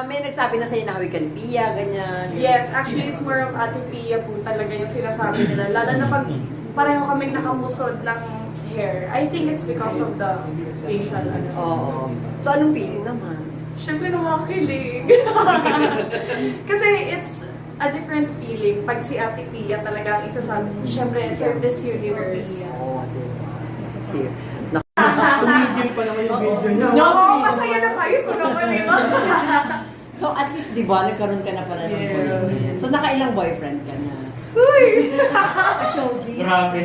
May nagsabi na sa'yo na Hawikan Pia, ganyan. Yes, actually it's more of Ate Pia po talaga yung sinasabi nila. Lalo na pag pareho kaming nakamusod ng hair. I think it's because of the facial ano. Oo. So, anong feeling naman? Siyempre nakakilig. Kasi it's a different feeling. Pag si Ate Pia talaga ang isasabi, siyempre it's her Miss Universe. Oo. Tumigil pa naman yung video niya. No, masaya na tayo kung naman ito. So, at least, di ba, nagkaroon ka na pala ng Yeah. boyfriend. So, nakailang boyfriend ka na? Uy! Showbiz. Grabe.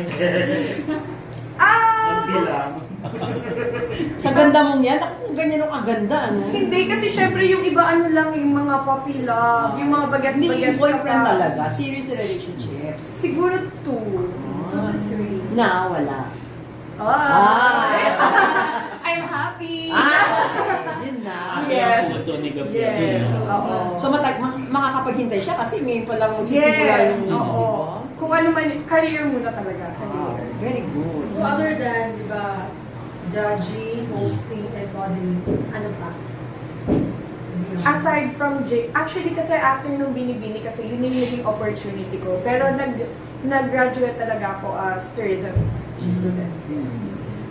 Ah! Bilang. Sa ganda mong yan, ako ganyan ang kaganda, ano? Hindi, kasi syempre yung iba ano lang, yung mga puppy love, yung mga Hindi, bagets-bagets. yung boyfriend ka pa. talaga. Serious relationships. Siguro 2 to 3. Na, wala. Ay! I'm happy! Okay. Yun na. Yes. Ang puso ni Gabriel. Yes. no? Oo. So, makakapaghintay siya kasi may palang magsisimula Yes. yung Oo. Kung ano man, career muna talaga. Wow, Career. very good. So other than, di ba, judging, hosting, and modeling, ano pa? Aside from actually kasi after nung binibini kasi yun yung naging opportunity ko. Pero nag-graduate talaga ako as tourism student.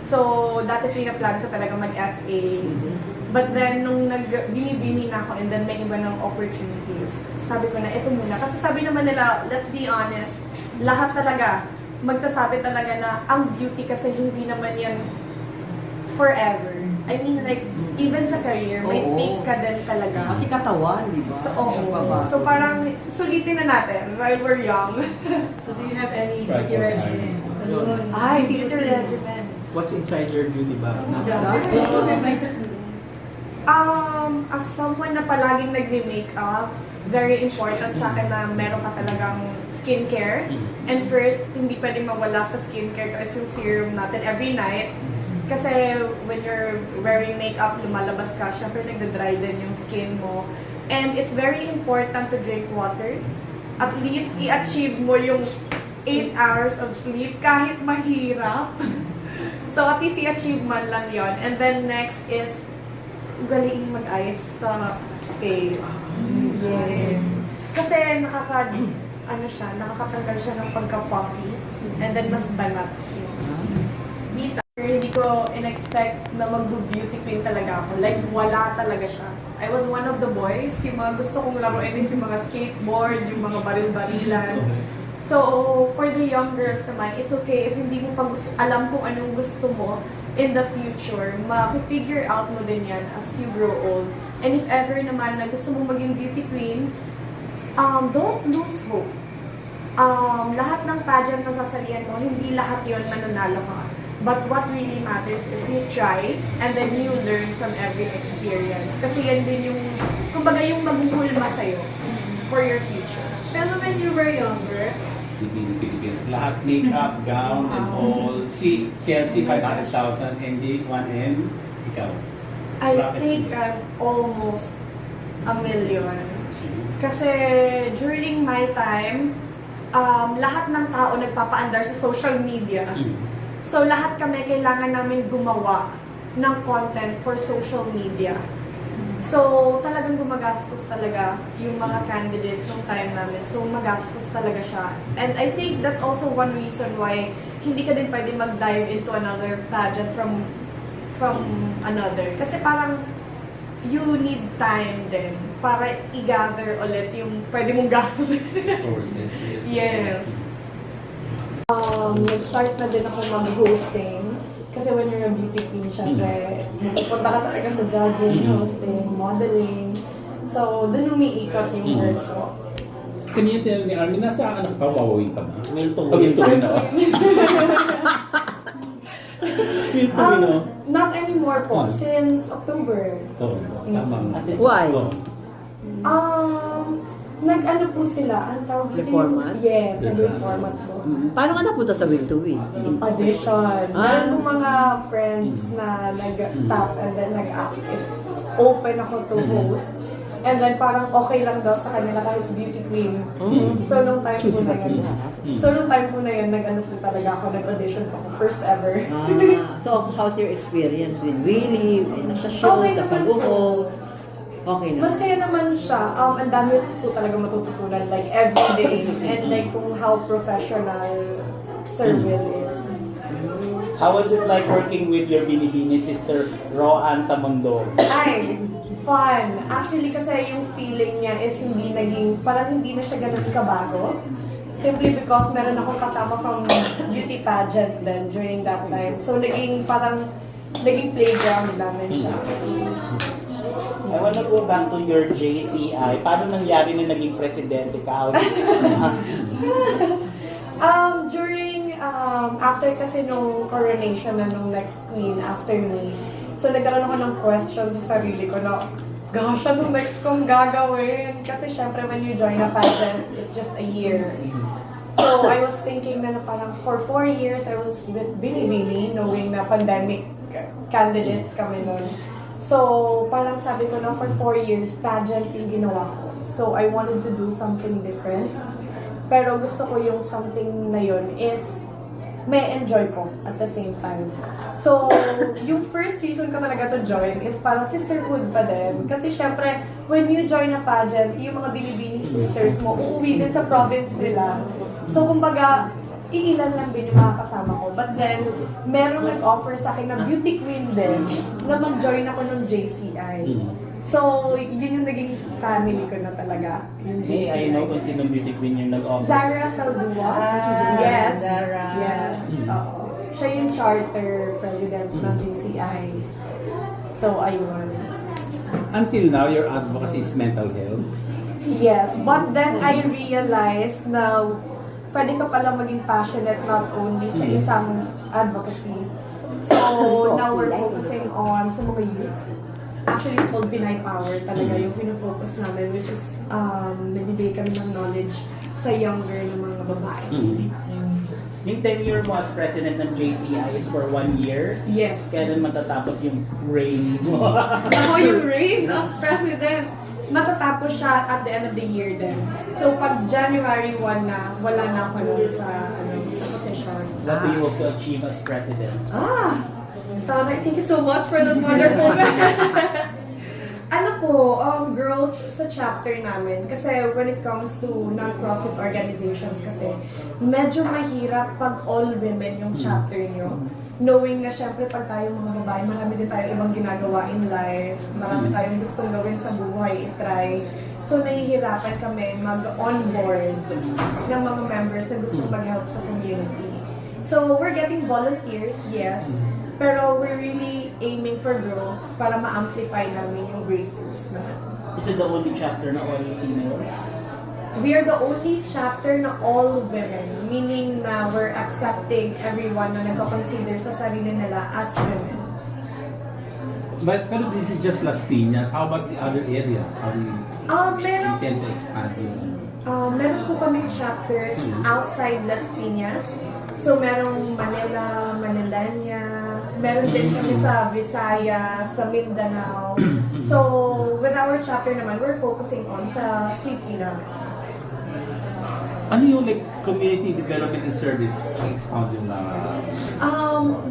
So, dati pinaplan ko talaga mag-FA. But then, nung binibini na ako and then may iba ng opportunities, sabi ko na, ito muna. Kasi sabi naman nila, let's be honest, lahat talaga, magsasabi talaga na ang beauty kasi hindi naman yan forever. I mean, like, even sa career, may Oo. peak ka din talaga. Pati katawan, di ba? So, oo. Nagbabago. So, parang sulitin na natin while we're young. So do you have any Strike beauty for regimen? eyes. Ay, beauty regimen. What's inside your beauty bag? As someone na palaging nagme-makeup, very important sa akin na meron ka talagang skincare. And first, hindi pwedeng mawala sa skincare ko is yung serum natin every night. Kasi when you're wearing makeup, lumalabas ka, syempre nagda-dry din yung skin mo. And it's very important to drink water. At least i-achieve mo yung 8 hours of sleep kahit mahirap. So at least i-achieve man lang yon. And then next is ugaliin mag-ayos sa face. Yes. Kasi nakakatanggal siya ng pagka-puffy. And then mas balat. Dita. Hindi ko in-expect na mag-beauty queen talaga ako. Like, wala talaga siya. I was one of the boys. Yung mga gusto kong laruin is yung mga skateboard, yung mga baril-barilan. So, for the young girls naman, it's okay if hindi mo pa alam kung anong gusto mo in the future. Ma-figure out mo din yan as you grow old. And if ever naman na gusto mo maging beauty queen, don't lose hope. Lahat ng pageant na sasalihan mo, hindi lahat yon mananalo ka. But what really matters is you try and then you learn from every experience. Kasi yan din yung, kumbaga yung magmulma sa'yo for your future. Pero when you were younger, Philippines. Lahat makeup, gown, and all. Si Chelsea, 500,000. MJ, 1M. Ikaw. I Brackets think mo. I'm almost a million. Kasi during my time, lahat ng tao nagpapaandar sa social media. So lahat kami kailangan namin gumawa ng content for social media. So talagang gumagastos talaga yung mga candidates ng time namin. So magastos talaga siya. And I think that's also one reason why hindi ka din pwede mag-dive into another pageant from another. Kasi parang you need time din para i-gather ulit yung pwede mong gastos. Sources, yes. Yes. Nag-start na din ako mag-hosting. Kasi when you're a beauty queen, syempre, pupunta ka talaga sa judging, hosting, modeling. So, dun umiikot yung work ko. Kanina tinanong ni Armin, nasa anak ka, wawawin ka ba? Milton. Milton, no? Milton, no? Not anymore po, since October. Oo, tama. Why? Oo. Nag-ano po sila, ang tawag dito Reformat? Yes, nag-reformat po. Paano ka napunta sa Will to Win? Audition. Meron po mga friends na nag-tap and then nag-ask if open ako to host. And then parang okay lang daw sa kanila kahit beauty queen. So nung time po na yun, nag-ano po talaga ako, nag-audition po ako, first ever. So, how's your experience with Willie? Sa show, Okay sa naman po. pag-host? Okay na. Masaya naman siya. Ang dami po talaga matututunan, like every day. And like kung how professional Sir Will is. How was it like working with your binibini sister, Roan Tamondo? Ay, fun. Actually, kasi yung feeling niya is parang hindi na siya ganun kabago. Simply because meron akong kasama from beauty pageant then during that time. So, naging playground namin siya. I wanna go back to your JCI. Paano nangyari na naging presidente ka? After kasi nung coronation na nung next queen after me, so nagkaroon ako ng question sa sarili ko na, gosh, anong next kong gagawin? Kasi syempre when you join a pageant, it's just a year. So I was thinking na parang for 4 years, I was with Binibini, knowing na pandemic candidates kami nun. So parang sabi ko na for 4 years, pageant yung ginawa ko. So I wanted to do something different. Pero gusto ko yung something na yun is may enjoy ko at the same time. So, yung first reason ko talaga to join is parang sisterhood pa din. Kasi syempre, when you join a pageant, yung mga Binibini sisters mo, uuwi din sa province nila. So, kumbaga, iilan lang din yung mga kasama ko. But then, merong nag-offer sa akin na beauty queen din na mag-join ako ng JCI. So, yun yung naging family ko na talaga, yung Hey, JCI. I know kung sino beauty queen yung nag-offer. Zara Saldua. Yes. Zara. Yes. Oo. Siya yung charter president ng JCI. So, ayun. Until now, your advocacy is mental health. Yes. But then, I realized na pwede ka pala maging passionate not only sa isang advocacy. So, now we're focusing on sa mga youth. Actually, it's called Pinay Power talaga yung pinofocus namin, which is nagbibigay kami ng knowledge sa younger ng mga babae. Yung tenure mo as president ng JCI is for 1 year. Yes. Kailan matatapos yung reign mo? Ako yung reign as president. Matatapos siya at the end of the year din. So, pag January 1 na, wala na ako nun sa position. What do you hope to achieve as president? Tara, thank you so much for that wonderful growth sa chapter namin. Kasi when it comes to non-profit organizations kasi, medyo mahirap pag all women yung chapter nyo. Knowing na syempre pag tayo mga babae, marami din tayo ibang ginagawa in life. Marami tayong gustong gawin sa buhay, itry. So nahihirapan kami mag-onboard ng mga members na gustong mag-help sa community. So we're getting volunteers, yes. Pero we're really aiming for growth para ma-amplify namin yung breakthroughs naman. Is it the only chapter na all female? We are the only chapter na all women, meaning na we're accepting everyone na nagko-consider sa sarili nila as women. Pero this is just Las Piñas. How about the other areas? How do you intend to expand yun? Meron po kaming chapters outside Las Piñas. So, merong Manila, Manilanya, meron din kami sa Visayas, sa Mindanao. So, with our chapter naman, we're focusing on sa city namin. Ano yung like community development and service? Expound yung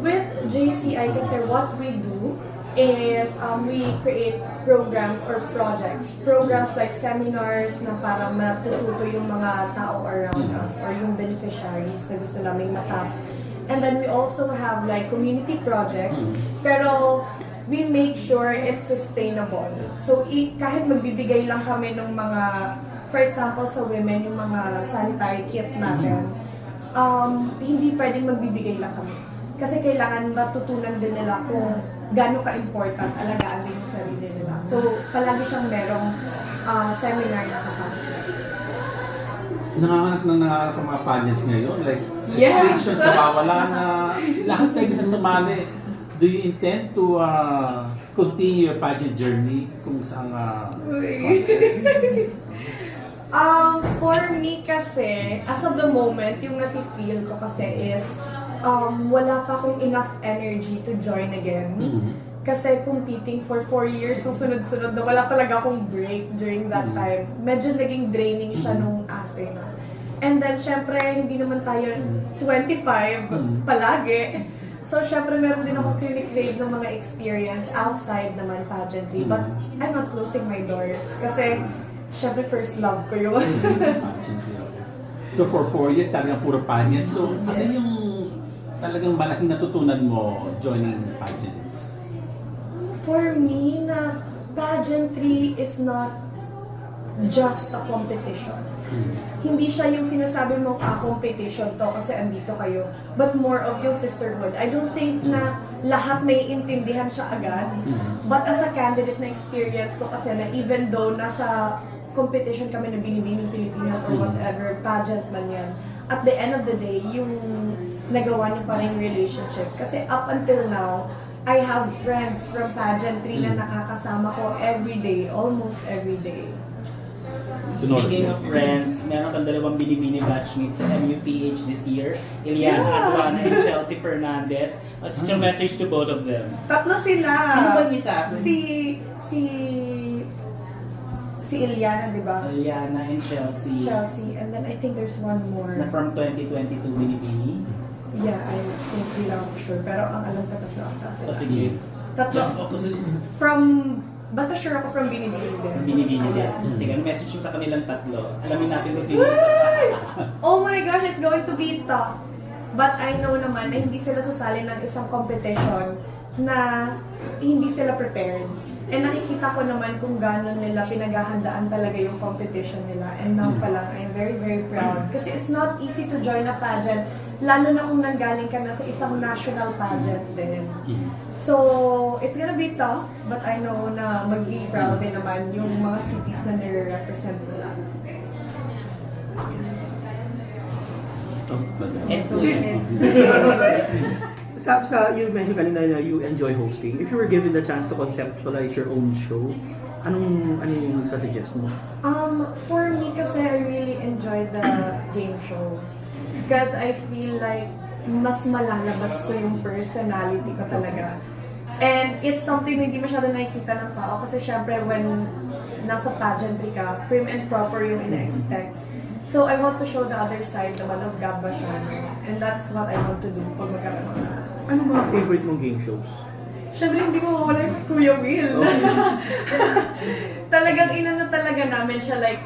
With JCI kasi what we do is we create programs or projects. Programs like seminars na parang matututo yung mga tao around us or yung beneficiaries na gusto naming matap. And then we also have like community projects, pero we make sure it's sustainable. So kahit magbibigay lang kami ng mga, for example sa women, yung mga sanitary kit natin, hindi pwedeng magbibigay lang kami. Kasi kailangan matutunan din nila kung gaano ka-important alagaan din yung sarili nila. So, palagi siyang merong seminar na kasama. Nanganganak ang mga pageants ngayon. Like, Yes! restrictions na bawala na lahat tayo na sumali. Do you intend to continue your pageant journey kung saan For me kasi, as of the moment, yung nafe-feel ko kasi is wala pa akong enough energy to join again. Kasi competing for 4 years ng sunod-sunod na wala talaga akong break during that time. Medyo naging draining siya nung after na. And then, syempre, hindi naman tayo 25 palagi. So, syempre, meron din ako crave ng mga experience outside naman pageantry. But I'm not closing my doors. Kasi, syempre, first love ko yun. So for 4 years, talagang puro pageants. So ano Yes. yung talagang malaking natutunan mo joining pageants? For me, na pageantry is not just a competition. Hindi siya yung sinasabi mo, competition to kasi andito kayo. But more of yung sisterhood. I don't think na lahat may intindihan siya agad. But as a candidate na experience ko kasi na even though nasa competition kami na Binibining Pilipinas or whatever, pageant man yan, at the end of the day, yung nagawa niyo pa rin relationship. Kasi up until now, I have friends from pageantry na nakakasama ko every day, almost every day. Speaking of friends, meron kang dalawang Binibini batchmates sa MUPH this year. Iliana Aduana and Chelsea Fernandez. What's your message to both of them? Tatlo sila. Sino ba yung isa? Si Iliana, di ba? Iliana and Chelsea. Chelsea. And then I think there's one more. Na from 2022 Binibini. Yeah, I think hindi lang ako sure. Pero ang alam ko tatlo ata sila. O sige. Tatlo. From, basta sure ako from Binibini din. Binibini din. Yeah. Sige, ano message mo sa kanilang tatlo? Alamin natin kung sino. Oh my gosh, it's going to be tough. But I know naman na hindi sila sasali ng isang competition na hindi sila prepared. And nakikita ko naman kung gano'n nila pinaghahandaan talaga yung competition nila. And now pa lang, I'm very, very proud. Kasi it's not easy to join a pageant, lalo na kung nanggaling ka na sa isang national pageant din. So, it's gonna be tough, but I know na magiging proud din naman yung mga cities na nire-represent nila. And You mentioned kanina na you enjoy hosting. If you were given the chance to conceptualize your own show, anong sasuggest mo? For me kasi I really enjoy the game show. Because I feel like mas malalabas ko yung personality ko talaga. And it's something na hindi masyado nakikita ng tao kasi syempre when nasa pageantry ka, prim and proper yung ina-expect. So I want to show the other side naman of Gab Basiano. And that's what I want to do pag magkaroon ako na. Ano mga favorite mong game shows? Syempre, hindi mo mawala yung Kuya Will. Talagang inano talaga namin siya like,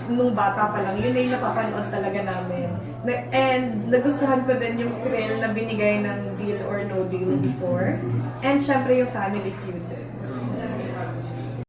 nung bata pa lang, yun na yung napapanood talaga namin. And nagustuhan ko din yung thrill na binigay ng Deal or No Deal before. And syempre yung Family Feud din.